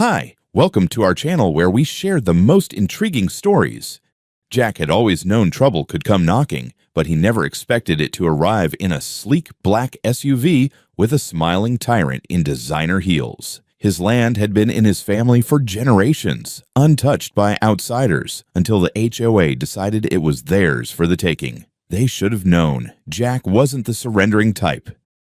Hi, welcome to our channel where we share the most intriguing stories. Jack had always known trouble could come knocking, but he never expected it to arrive in a sleek black SUV with a smiling tyrant in designer heels. His land had been in his family for generations, untouched by outsiders, until the HOA decided it was theirs for the taking. They should have known. Jack wasn't the surrendering type.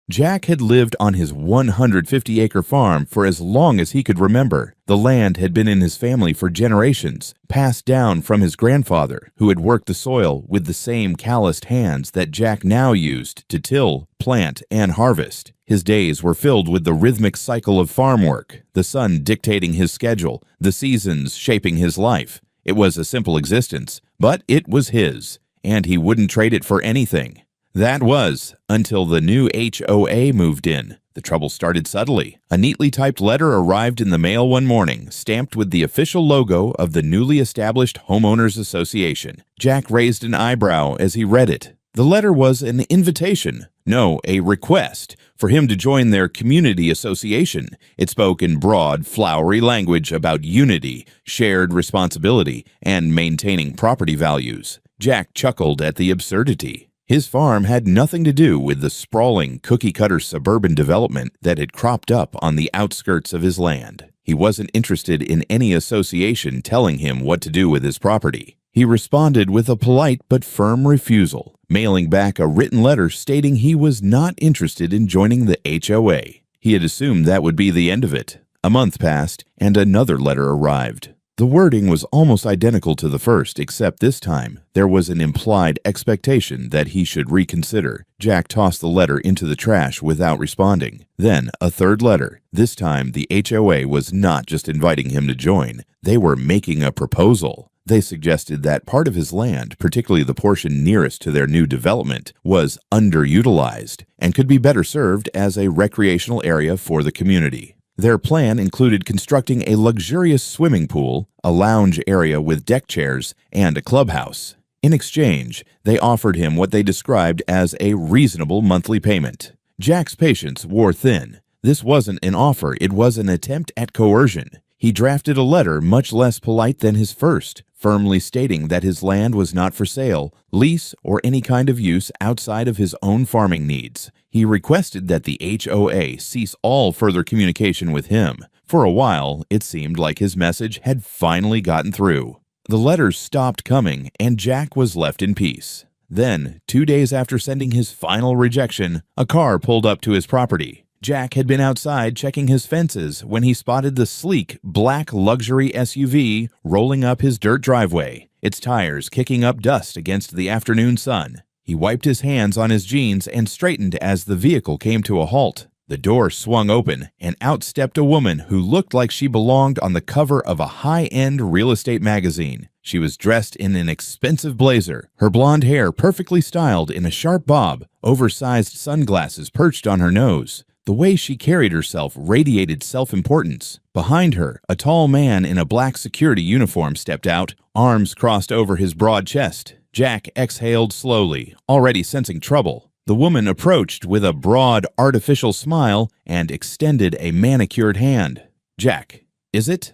Jack had lived on his 150-acre farm for as long as he could remember. The land had been in his family for generations, passed down from his grandfather, who had worked the soil with the same calloused hands that Jack now used to till, plant, and harvest. His days were filled with the rhythmic cycle of farm work, the sun dictating his schedule, the seasons shaping his life. It was a simple existence, but it was his, and he wouldn't trade it for anything. That was until the new HOA moved in. The trouble started subtly. A neatly typed letter arrived in the mail one morning, stamped with the official logo of the newly established Homeowners Association. Jack raised an eyebrow as he read it. The letter was an invitation, no, a request, for him to join their community association. It spoke in broad, flowery language about unity, shared responsibility, and maintaining property values. Jack chuckled at the absurdity. His farm had nothing to do with the sprawling, cookie-cutter suburban development that had cropped up on the outskirts of his land. He wasn't interested in any association telling him what to do with his property. He responded with a polite but firm refusal, mailing back a written letter stating he was not interested in joining the HOA. He had assumed that would be the end of it. A month passed, and another letter arrived. The wording was almost identical to the first, except this time there was an implied expectation that he should reconsider. Jack tossed the letter into the trash without responding. Then a third letter. This time the HOA was not just inviting him to join. They were making a proposal. They suggested that part of his land, particularly the portion nearest to their new development, was underutilized and could be better served as a recreational area for the community. Their plan included constructing a luxurious swimming pool, a lounge area with deck chairs, and a clubhouse. In exchange, they offered him what they described as a reasonable monthly payment. Jack's patience wore thin. This wasn't an offer, it was an attempt at coercion. He drafted a letter much less polite than his first, firmly stating that his land was not for sale, lease, or any kind of use outside of his own farming needs. He requested that the HOA cease all further communication with him. For a while, it seemed like his message had finally gotten through. The letters stopped coming, and Jack was left in peace. Then, 2 days after sending his final rejection, a car pulled up to his property. Jack had been outside checking his fences when he spotted the sleek, black luxury SUV rolling up his dirt driveway, its tires kicking up dust against the afternoon sun. He wiped his hands on his jeans and straightened as the vehicle came to a halt. The door swung open, and out stepped a woman who looked like she belonged on the cover of a high-end real estate magazine. She was dressed in an expensive blazer, her blonde hair perfectly styled in a sharp bob, oversized sunglasses perched on her nose. The way she carried herself radiated self-importance. Behind her, a tall man in a black security uniform stepped out, arms crossed over his broad chest. Jack exhaled slowly, already sensing trouble. The woman approached with a broad, artificial smile and extended a manicured hand. "Jack, is it?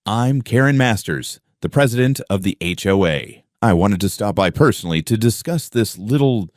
I'm Karen Masters, the president of the HOA. I wanted to stop by personally to discuss this little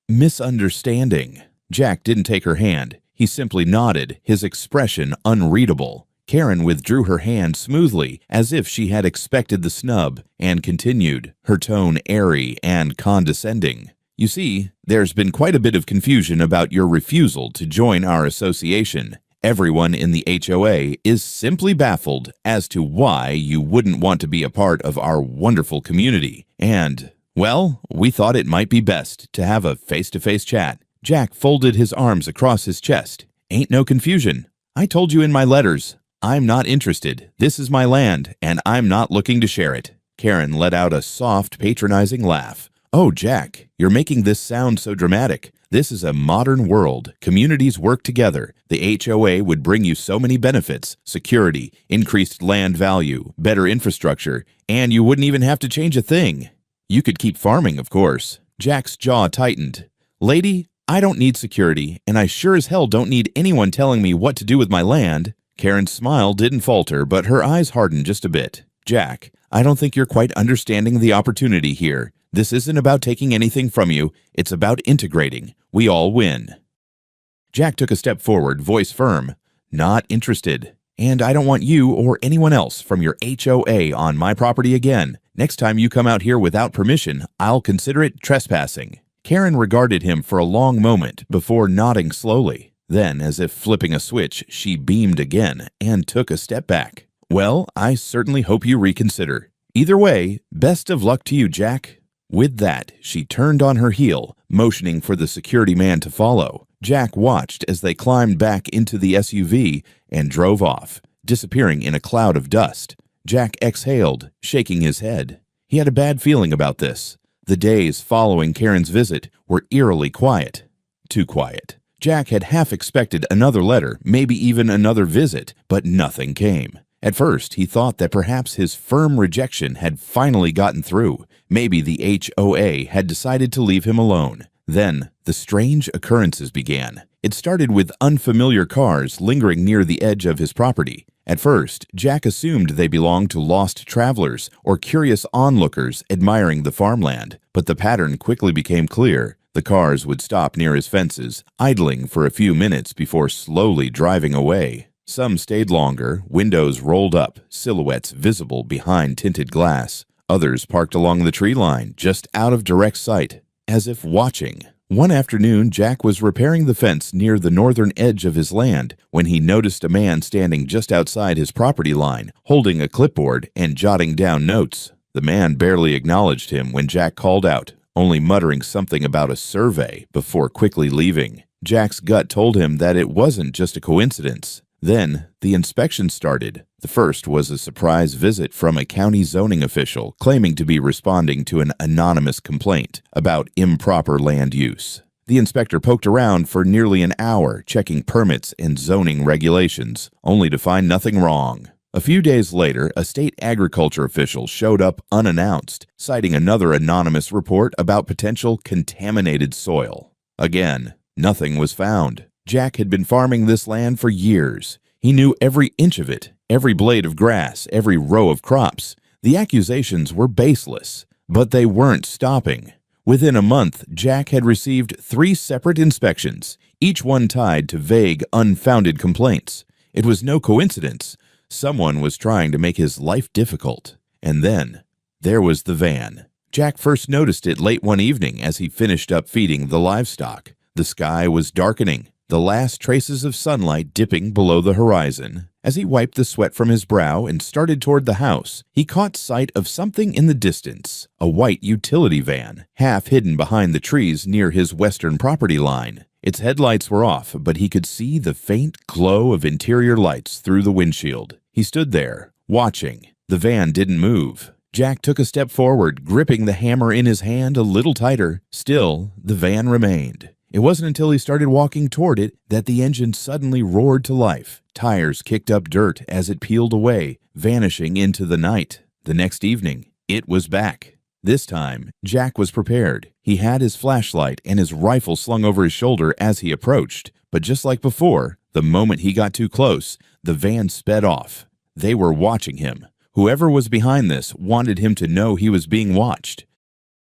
misunderstanding." Jack didn't take her hand. He simply nodded, his expression unreadable. Karen withdrew her hand smoothly, as if she had expected the snub, and continued, her tone airy and condescending. "You see, there's been quite a bit of confusion about your refusal to join our association. Everyone in the HOA is simply baffled as to why you wouldn't want to be a part of our wonderful community. And, well, we thought it might be best to have a face-to-face chat." Jack folded his arms across his chest. "Ain't no confusion. I told you in my letters. I'm not interested. This is my land, and I'm not looking to share it." Karen let out a soft, patronizing laugh. "Oh, Jack, you're making this sound so dramatic. This is a modern world. Communities work together. The HOA would bring you so many benefits: security, increased land value, better infrastructure, and you wouldn't even have to change a thing. You could keep farming, of course." Jack's jaw tightened. "Lady, I don't need security, and I sure as hell don't need anyone telling me what to do with my land." Karen's smile didn't falter, but her eyes hardened just a bit. "Jack, I don't think you're quite understanding the opportunity here. This isn't about taking anything from you. It's about integrating. We all win." Jack took a step forward, voice firm. "Not interested. And I don't want you or anyone else from your HOA on my property again. Next time you come out here without permission, I'll consider it trespassing." Karen regarded him for a long moment before nodding slowly. Then, as if flipping a switch, she beamed again and took a step back. "Well, I certainly hope you reconsider. Either way, best of luck to you, Jack." With that, she turned on her heel, motioning for the security man to follow. Jack watched as they climbed back into the SUV and drove off, disappearing in a cloud of dust. Jack exhaled, shaking his head. He had a bad feeling about this. The days following Karen's visit were eerily quiet. Too quiet. Jack had half expected another letter, maybe even another visit, but nothing came. At first, he thought that perhaps his firm rejection had finally gotten through. Maybe the HOA had decided to leave him alone. Then, the strange occurrences began. It started with unfamiliar cars lingering near the edge of his property. At first, Jack assumed they belonged to lost travelers or curious onlookers admiring the farmland. But the pattern quickly became clear. The cars would stop near his fences, idling for a few minutes before slowly driving away. Some stayed longer, windows rolled up, silhouettes visible behind tinted glass. Others parked along the tree line, just out of direct sight, as if watching. One afternoon, Jack was repairing the fence near the northern edge of his land when he noticed a man standing just outside his property line, holding a clipboard and jotting down notes. The man barely acknowledged him when Jack called out, only muttering something about a survey before quickly leaving. Jack's gut told him that it wasn't just a coincidence. Then, the inspection started. The first was a surprise visit from a county zoning official claiming to be responding to an anonymous complaint about improper land use. The inspector poked around for nearly an hour, checking permits and zoning regulations, only to find nothing wrong. A few days later, a state agriculture official showed up unannounced, citing another anonymous report about potential contaminated soil. Again, nothing was found. Jack had been farming this land for years. He knew every inch of it, every blade of grass, every row of crops. The accusations were baseless, but they weren't stopping. Within a month, Jack had received 3 separate inspections, each one tied to vague, unfounded complaints. It was no coincidence. Someone was trying to make his life difficult. And then, there was the van. Jack first noticed it late one evening as he finished up feeding the livestock. The sky was darkening, the last traces of sunlight dipping below the horizon. As he wiped the sweat from his brow and started toward the house, he caught sight of something in the distance, a white utility van, half hidden behind the trees near his western property line. Its headlights were off, but he could see the faint glow of interior lights through the windshield. He stood there, watching. The van didn't move. Jack took a step forward, gripping the hammer in his hand a little tighter. Still, the van remained. It wasn't until he started walking toward it that the engine suddenly roared to life. Tires kicked up dirt as it peeled away, vanishing into the night. The next evening, it was back. This time, Jack was prepared. He had his flashlight and his rifle slung over his shoulder as he approached. But just like before, the moment he got too close, the van sped off. They were watching him. Whoever was behind this wanted him to know he was being watched.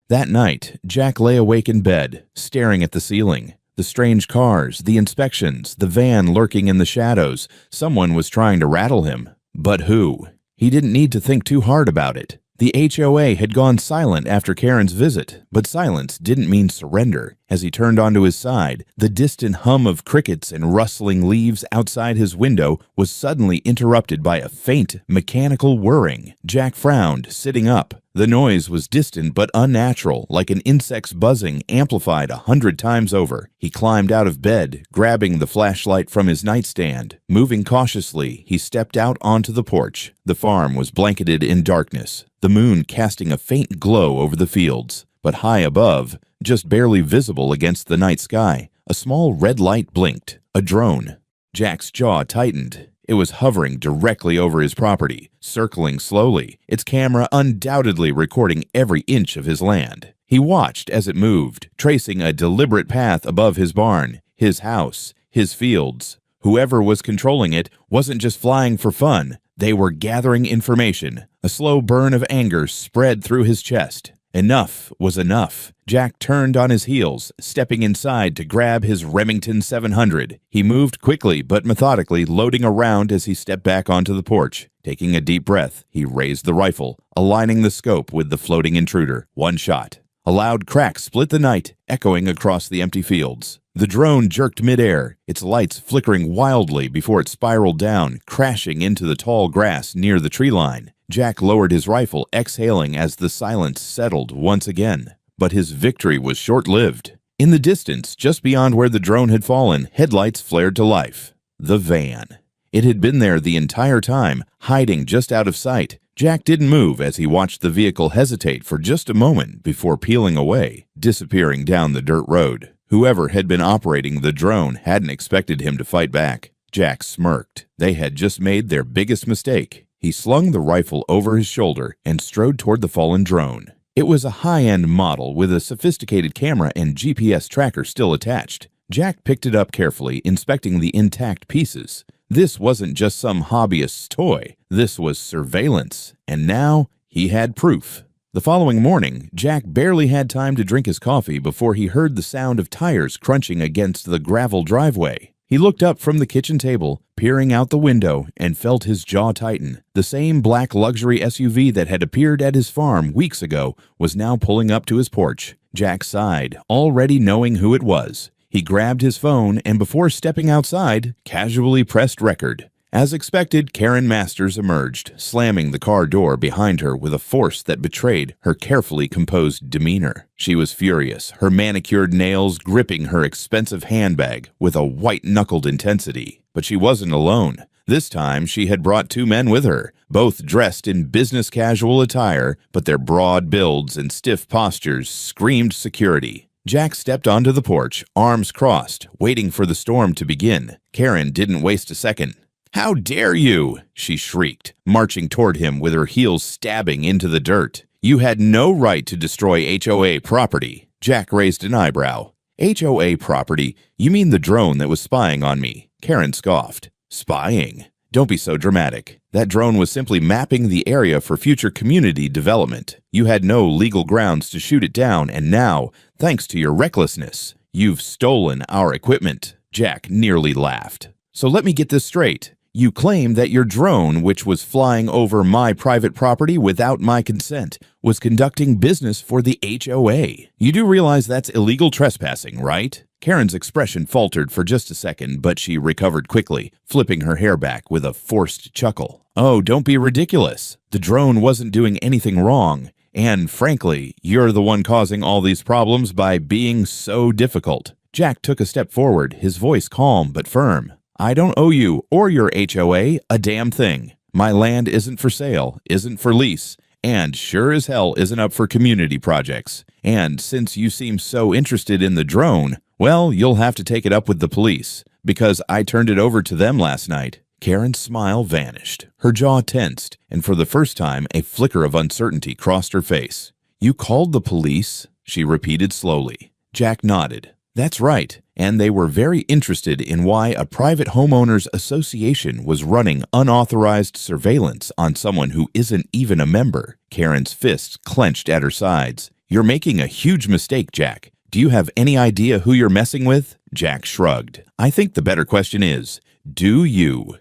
That night, Jack lay awake in bed, staring at the ceiling. The strange cars, the inspections, the van lurking in the shadows. Someone was trying to rattle him. But who? He didn't need to think too hard about it. The HOA had gone silent after Karen's visit, but silence didn't mean surrender. As he turned onto his side, the distant hum of crickets and rustling leaves outside his window was suddenly interrupted by a faint, mechanical whirring. Jack frowned, sitting up. The noise was distant but unnatural, like an insect's buzzing amplified 100 times over. He climbed out of bed, grabbing the flashlight from his nightstand. Moving cautiously, he stepped out onto the porch. The farm was blanketed in darkness, the moon casting a faint glow over the fields. But high above, just barely visible against the night sky, a small red light blinked. A drone. Jack's jaw tightened. It was hovering directly over his property, circling slowly, its camera undoubtedly recording every inch of his land. He watched as it moved, tracing a deliberate path above his barn, his house, his fields. Whoever was controlling it wasn't just flying for fun. They were gathering information. A slow burn of anger spread through his chest. Enough was enough. Jack turned on his heels, stepping inside to grab his Remington 700. He moved quickly but methodically, loading around as he stepped back onto the porch. Taking a deep breath, he raised the rifle, aligning the scope with the floating intruder. One shot. A loud crack split the night, echoing across the empty fields. The drone jerked midair, its lights flickering wildly before it spiraled down, crashing into the tall grass near the tree line. Jack lowered his rifle, exhaling as the silence settled once again. But his victory was short-lived. In the distance, just beyond where the drone had fallen, headlights flared to life. The van. It had been there the entire time, hiding just out of sight. Jack didn't move as he watched the vehicle hesitate for just a moment before peeling away, disappearing down the dirt road. Whoever had been operating the drone hadn't expected him to fight back. Jack smirked. They had just made their biggest mistake. He slung the rifle over his shoulder and strode toward the fallen drone. It was a high-end model with a sophisticated camera and GPS tracker still attached. Jack picked it up carefully, inspecting the intact pieces. This wasn't just some hobbyist's toy. This was surveillance, and now he had proof. The following morning, Jack barely had time to drink his coffee before he heard the sound of tires crunching against the gravel driveway. He looked up from the kitchen table, peering out the window, and felt his jaw tighten. The same black luxury SUV that had appeared at his farm weeks ago was now pulling up to his porch. Jack sighed, already knowing who it was. He grabbed his phone and before stepping outside, casually pressed record. As expected, Karen Masters emerged, slamming the car door behind her with a force that betrayed her carefully composed demeanor. She was furious, her manicured nails gripping her expensive handbag with a white-knuckled intensity. But she wasn't alone. This time, she had brought two men with her, both dressed in business casual attire, but their broad builds and stiff postures screamed security. Jack stepped onto the porch, arms crossed, waiting for the storm to begin. Karen didn't waste a second. "How dare you!" she shrieked, marching toward him with her heels stabbing into the dirt. "You had no right to destroy HOA property." Jack raised an eyebrow. "HOA property? You mean the drone that was spying on me?" Karen scoffed. "Spying? Don't be so dramatic. That drone was simply mapping the area for future community development. You had no legal grounds to shoot it down, and now, thanks to your recklessness, you've stolen our equipment." Jack nearly laughed. "So let me get this straight. You claim that your drone, which was flying over my private property without my consent, was conducting business for the HOA. You do realize that's illegal trespassing, right?" Karen's expression faltered for just a second, but she recovered quickly, flipping her hair back with a forced chuckle. "Oh, don't be ridiculous. The drone wasn't doing anything wrong. And frankly, you're the one causing all these problems by being so difficult." Jack took a step forward, his voice calm but firm. "I don't owe you or your HOA a damn thing. My land isn't for sale, isn't for lease, and sure as hell isn't up for community projects. And since you seem so interested in the drone, well, you'll have to take it up with the police, because I turned it over to them last night." Karen's smile vanished. Her jaw tensed, and for the first time, a flicker of uncertainty crossed her face. "You called the police?" she repeated slowly. Jack nodded. "That's right, and they were very interested in why a private homeowners association was running unauthorized surveillance on someone who isn't even a member." Karen's fists clenched at her sides. "You're making a huge mistake, Jack. Do you have any idea who you're messing with?" Jack shrugged. "I think the better question is, do you?"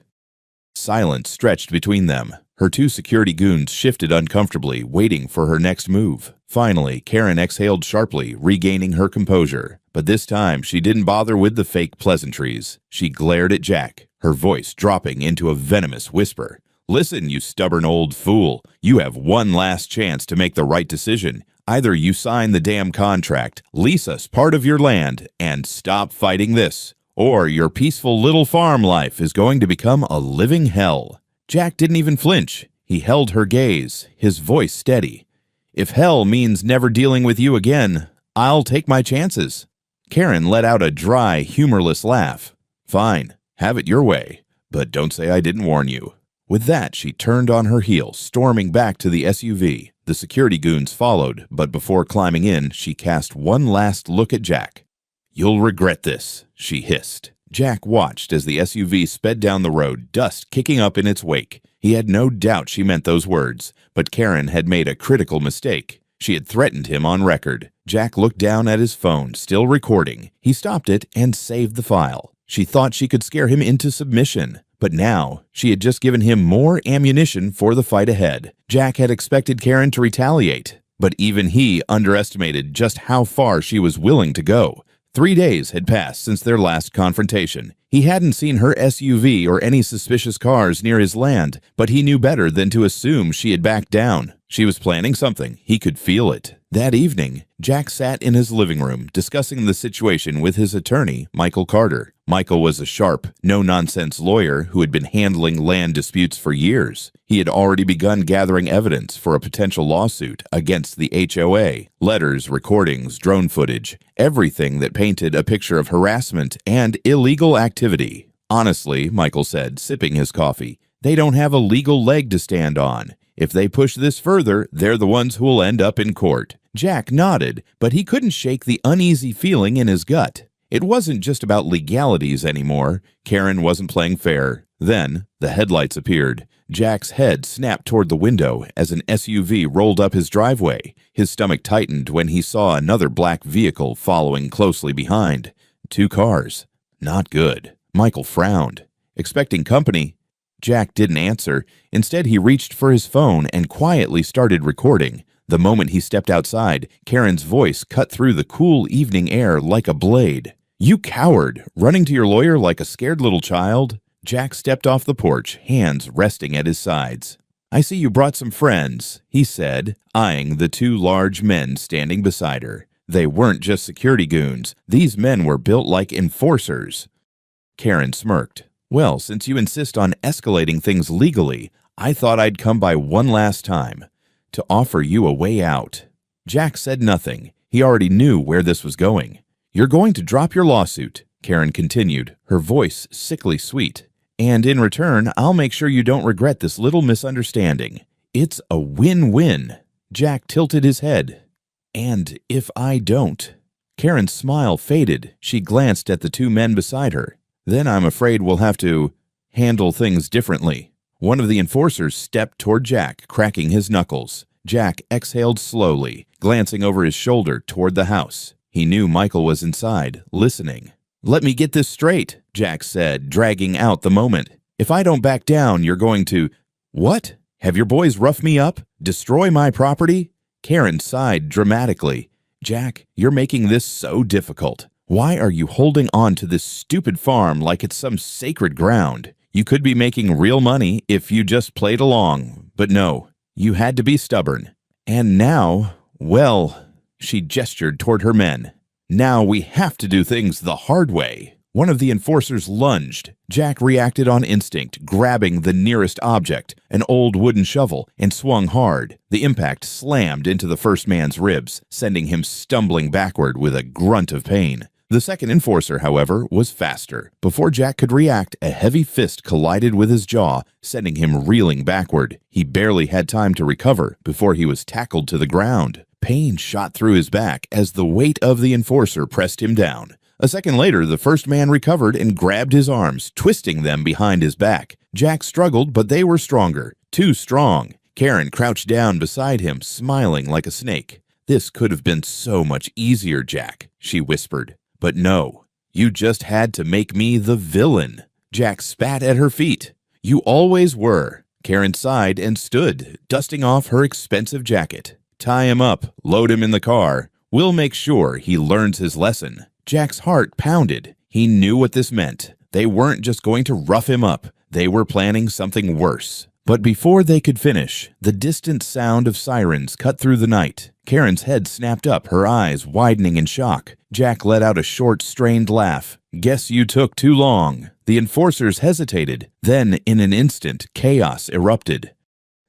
Silence stretched between them. Her two security goons shifted uncomfortably, waiting for her next move. Finally, Karen exhaled sharply, regaining her composure. But this time, she didn't bother with the fake pleasantries. She glared at Jack, her voice dropping into a venomous whisper. "Listen, you stubborn old fool. You have one last chance to make the right decision. Either you sign the damn contract, lease us part of your land, and stop fighting this, or your peaceful little farm life is going to become a living hell." Jack didn't even flinch. He held her gaze, his voice steady. "If hell means never dealing with you again, I'll take my chances." Karen let out a dry, humorless laugh. "Fine, have it your way, but don't say I didn't warn you." With that, she turned on her heel, storming back to the SUV. The security goons followed, but before climbing in, she cast one last look at Jack. "You'll regret this," she hissed. Jack watched as the SUV sped down the road, dust kicking up in its wake. He had no doubt she meant those words, but Karen had made a critical mistake. She had threatened him on record. Jack looked down at his phone, still recording. He stopped it and saved the file. She thought she could scare him into submission, but now she had just given him more ammunition for the fight ahead. Jack had expected Karen to retaliate, but even he underestimated just how far she was willing to go. 3 days had passed since their last confrontation. He hadn't seen her SUV or any suspicious cars near his land, but he knew better than to assume she had backed down. She was planning something. He could feel it. That evening, Jack sat in his living room discussing the situation with his attorney, Michael Carter. Michael was a sharp, no-nonsense lawyer who had been handling land disputes for years. He had already begun gathering evidence for a potential lawsuit against the HOA. Letters, recordings, drone footage, everything that painted a picture of harassment and illegal activity. Honestly, Michael said, sipping his coffee, they don't have a legal leg to stand on. If they push this further, they're the ones who will end up in court. Jack nodded, but he couldn't shake the uneasy feeling in his gut. It wasn't just about legalities anymore. Karen wasn't playing fair. Then, the headlights appeared. Jack's head snapped toward the window as an SUV rolled up his driveway. His stomach tightened when he saw another black vehicle following closely behind. 2 cars. Not good. Michael frowned. Expecting company, Jack didn't answer. Instead, he reached for his phone and quietly started recording. The moment he stepped outside, Karen's voice cut through the cool evening air like a blade. "You coward! Running to your lawyer like a scared little child?" Jack stepped off the porch, hands resting at his sides. "I see you brought some friends," he said, eyeing the 2 large men standing beside her. They weren't just security goons. These men were built like enforcers. Karen smirked. "Well, since you insist on escalating things legally, I thought I'd come by one last time to offer you a way out." Jack said nothing. He already knew where this was going. "You're going to drop your lawsuit," Karen continued, her voice sickly sweet. "And in return, I'll make sure you don't regret this little misunderstanding. It's a win-win." Jack tilted his head. "And if I don't?" Karen's smile faded. She glanced at the 2 men beside her. "Then I'm afraid we'll have to handle things differently." One of the enforcers stepped toward Jack, cracking his knuckles. Jack exhaled slowly, glancing over his shoulder toward the house. He knew Michael was inside, listening. "Let me get this straight," Jack said, dragging out the moment. "If I don't back down, you're going to—" "What? Have your boys rough me up? Destroy my property?" Karen sighed dramatically. "Jack, you're making this so difficult. Why are you holding on to this stupid farm like it's some sacred ground? You could be making real money if you just played along. But no, you had to be stubborn. And now, well," she gestured toward her men, "now we have to do things the hard way." One of the enforcers lunged. Jack reacted on instinct, grabbing the nearest object, an old wooden shovel, and swung hard. The impact slammed into the first man's ribs, sending him stumbling backward with a grunt of pain. The second enforcer, however, was faster. Before Jack could react, a heavy fist collided with his jaw, sending him reeling backward. He barely had time to recover before he was tackled to the ground. Pain shot through his back as the weight of the enforcer pressed him down. A second later, the first man recovered and grabbed his arms, twisting them behind his back. Jack struggled, but they were stronger. Too strong. Karen crouched down beside him, smiling like a snake. "This could have been so much easier, Jack," she whispered. "But no, you just had to make me the villain." Jack spat at her feet. "You always were." Karen sighed and stood, dusting off her expensive jacket. "Tie him up, load him in the car. We'll make sure he learns his lesson." Jack's heart pounded. He knew what this meant. They weren't just going to rough him up. They were planning something worse. But before they could finish, the distant sound of sirens cut through the night. Karen's head snapped up, her eyes widening in shock. Jack let out a short, strained laugh. "Guess you took too long." The enforcers hesitated. Then, in an instant, chaos erupted.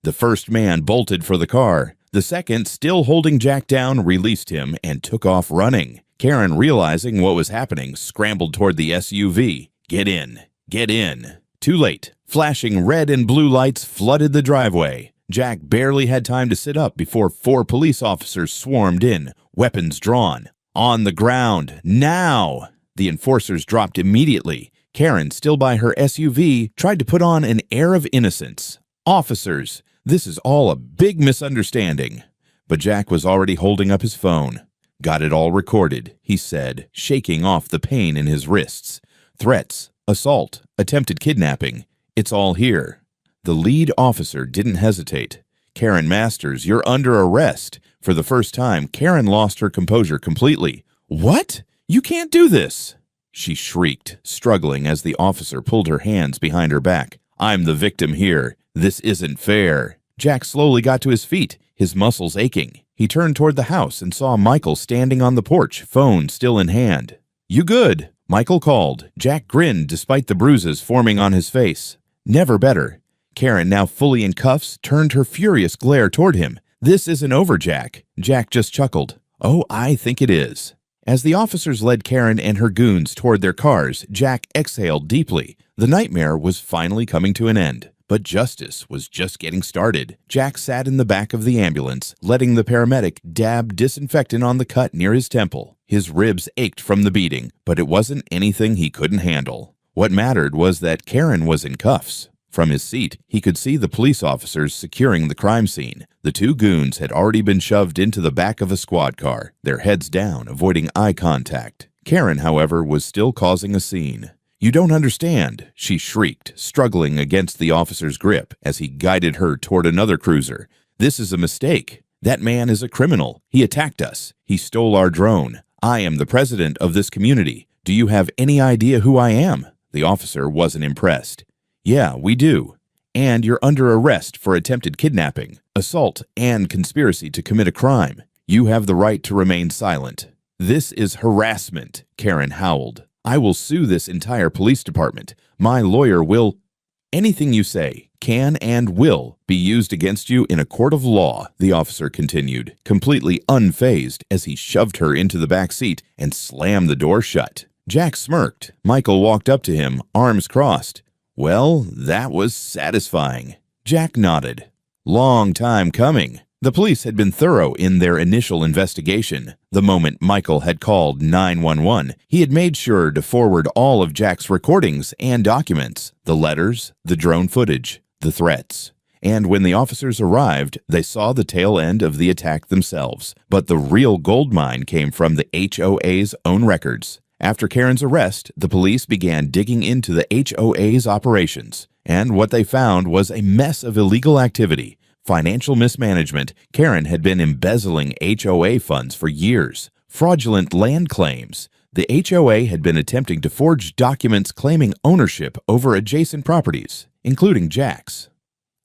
The first man bolted for the car. The second, still holding Jack down, released him and took off running. Karen, realizing what was happening, scrambled toward the SUV. "Get in! Get in!" Too late. Flashing red and blue lights flooded the driveway. Jack barely had time to sit up before 4 police officers swarmed in, weapons drawn. "On the ground! Now!" The enforcers dropped immediately. Karen, still by her SUV, tried to put on an air of innocence. "Officers, this is all a big misunderstanding." But Jack was already holding up his phone. "Got it all recorded," he said, shaking off the pain in his wrists. "Threats, assault, attempted kidnapping. It's all here." The lead officer didn't hesitate. "Karen Masters, you're under arrest." For the first time, Karen lost her composure completely. "What? You can't do this!" she shrieked, struggling as the officer pulled her hands behind her back. "I'm the victim here. This isn't fair." Jack slowly got to his feet, his muscles aching. He turned toward the house and saw Michael standing on the porch, phone still in hand. "You good?" Michael called. Jack grinned despite the bruises forming on his face. "Never better." Karen, now fully in cuffs, turned her furious glare toward him. "This isn't over, Jack." Jack just chuckled. "Oh, I think it is." As the officers led Karen and her goons toward their cars, Jack exhaled deeply. The nightmare was finally coming to an end. But justice was just getting started. Jack sat in the back of the ambulance, letting the paramedic dab disinfectant on the cut near his temple. His ribs ached from the beating, but it wasn't anything he couldn't handle. What mattered was that Karen was in cuffs. From his seat, he could see the police officers securing the crime scene. The two goons had already been shoved into the back of a squad car, their heads down, avoiding eye contact. Karen, however, was still causing a scene. "You don't understand," she shrieked, struggling against the officer's grip as he guided her toward another cruiser. "This is a mistake. That man is a criminal. He attacked us. He stole our drone. I am the president of this community. Do you have any idea who I am?" The officer wasn't impressed. "Yeah, we do. And you're under arrest for attempted kidnapping, assault, and conspiracy to commit a crime. You have the right to remain silent." "This is harassment," Karen howled. "I will sue this entire police department. My lawyer will—" "Anything you say can and will be used against you in a court of law," the officer continued, completely unfazed as he shoved her into the back seat and slammed the door shut. Jack smirked. Michael walked up to him, arms crossed. "Well, that was satisfying." Jack nodded. "Long time coming." The police had been thorough in their initial investigation. The moment Michael had called 911, he had made sure to forward all of Jack's recordings and documents, the letters, the drone footage, the threats. And when the officers arrived, they saw the tail end of the attack themselves. But the real gold mine came from the HOA's own records. After Karen's arrest, the police began digging into the HOA's operations, and what they found was a mess of illegal activity. Financial mismanagement. Karen had been embezzling HOA funds for years. Fraudulent land claims. The HOA had been attempting to forge documents claiming ownership over adjacent properties, including Jack's.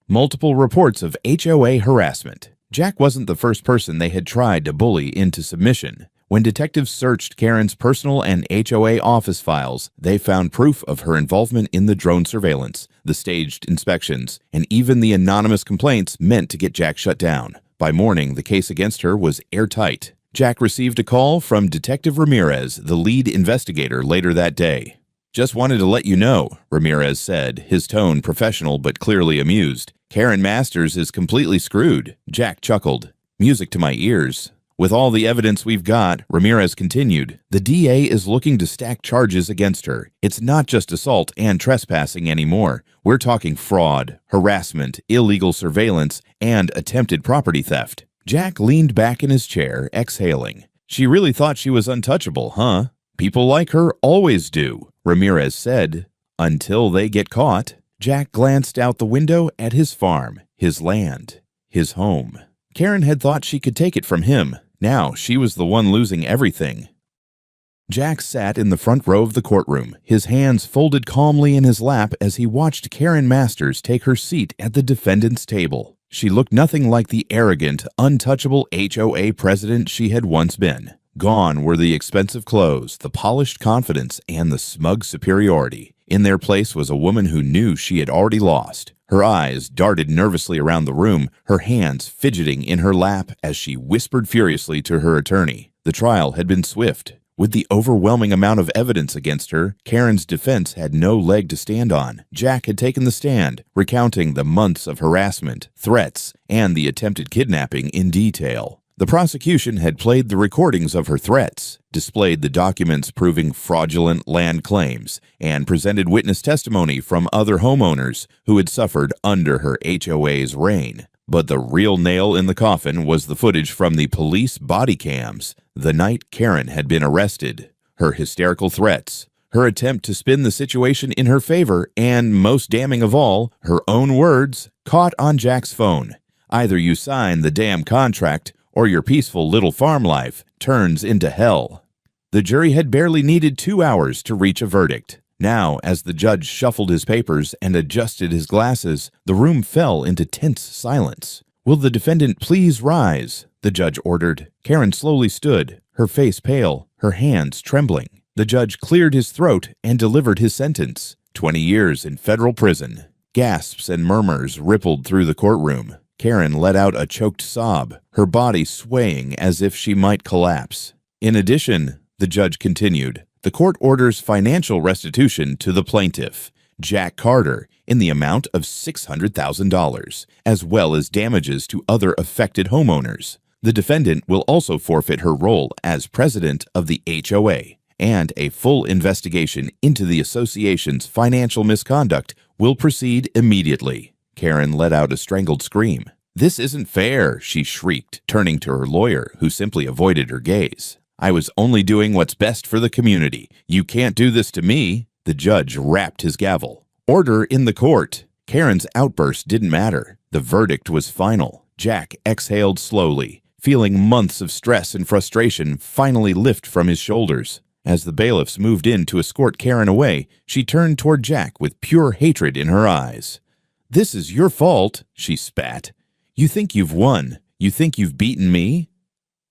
Multiple reports of HOA harassment. Jack wasn't the first person they had tried to bully into submission. When detectives searched Karen's personal and HOA office files, they found proof of her involvement in the drone surveillance, the staged inspections, and even the anonymous complaints meant to get Jack shut down. By morning, the case against her was airtight. Jack received a call from Detective Ramirez, the lead investigator, later that day. "Just wanted to let you know," Ramirez said, his tone professional but clearly amused. "Karen Masters is completely screwed." Jack chuckled. "Music to my ears." "With all the evidence we've got," Ramirez continued, "the DA is looking to stack charges against her. It's not just assault and trespassing anymore. We're talking fraud, harassment, illegal surveillance, and attempted property theft." Jack leaned back in his chair, exhaling. "She really thought she was untouchable, huh?" "People like her always do," Ramirez said, "until they get caught." Jack glanced out the window at his farm, his land, his home. Karen had thought she could take it from him. Now she was the one losing everything. Jack sat in the front row of the courtroom, his hands folded calmly in his lap as he watched Karen Masters take her seat at the defendant's table. She looked nothing like the arrogant, untouchable HOA president she had once been. Gone were the expensive clothes, the polished confidence, and the smug superiority. In their place was a woman who knew she had already lost. Her eyes darted nervously around the room, her hands fidgeting in her lap as she whispered furiously to her attorney. The trial had been swift. With the overwhelming amount of evidence against her, Karen's defense had no leg to stand on. Jack had taken the stand, recounting the months of harassment, threats, and the attempted kidnapping in detail. The prosecution had played the recordings of her threats, displayed the documents proving fraudulent land claims, and presented witness testimony from other homeowners who had suffered under her HOA's reign. But the real nail in the coffin was the footage from the police body cams the night Karen had been arrested. Her hysterical threats, her attempt to spin the situation in her favor, and most damning of all, her own words caught on Jack's phone. Either you sign the damn contract, or your peaceful little farm life turns into hell. The jury had barely needed 2 hours to reach a verdict. Now, as the judge shuffled his papers and adjusted his glasses, the room fell into tense silence. "Will the defendant please rise?" the judge ordered. Karen slowly stood, her face pale, her hands trembling. The judge cleared his throat and delivered his sentence. 20 years in federal prison. Gasps and murmurs rippled through the courtroom. Karen let out a choked sob, her body swaying as if she might collapse. "In addition," the judge continued, "the court orders financial restitution to the plaintiff, Jack Carter, in the amount of $600,000, as well as damages to other affected homeowners. The defendant will also forfeit her role as president of the HOA, and a full investigation into the association's financial misconduct will proceed immediately." Karen let out a strangled scream. "This isn't fair," she shrieked, turning to her lawyer, who simply avoided her gaze. "I was only doing what's best for the community. You can't do this to me." The judge rapped his gavel. "Order in the court." Karen's outburst didn't matter. The verdict was final. Jack exhaled slowly, feeling months of stress and frustration finally lift from his shoulders. As the bailiffs moved in to escort Karen away, she turned toward Jack with pure hatred in her eyes. "This is your fault," she spat. "You think you've won. You think you've beaten me?"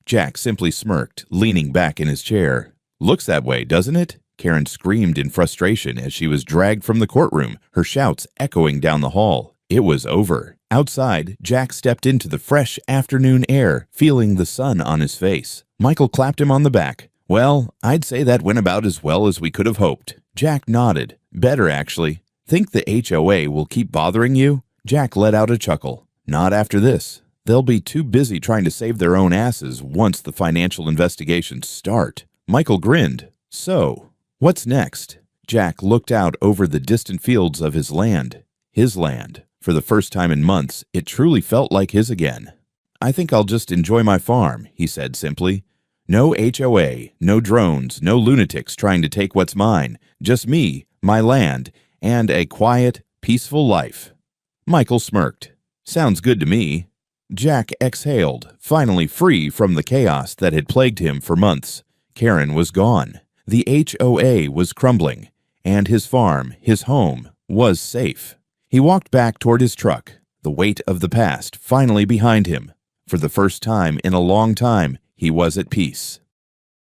Jack simply smirked, leaning back in his chair. "Looks that way, doesn't it?" Karen screamed in frustration as she was dragged from the courtroom, her shouts echoing down the hall. It was over. Outside, Jack stepped into the fresh afternoon air, feeling the sun on his face. Michael clapped him on the back. "Well, I'd say that went about as well as we could have hoped." Jack nodded. "Better, actually. Think the HOA will keep bothering you?" Jack let out a chuckle. "Not after this. They'll be too busy trying to save their own asses once the financial investigations start." Michael grinned. "So, what's next?" Jack looked out over the distant fields of his land. His land. For the first time in months, it truly felt like his again. "I think I'll just enjoy my farm," he said simply. "No HOA, no drones, no lunatics trying to take what's mine. Just me, my land, and a quiet, peaceful life." Michael smirked. "Sounds good to me." Jack exhaled, finally free from the chaos that had plagued him for months. Karen was gone. The HOA was crumbling, and his farm, his home, was safe. He walked back toward his truck, the weight of the past finally behind him. For the first time in a long time, he was at peace.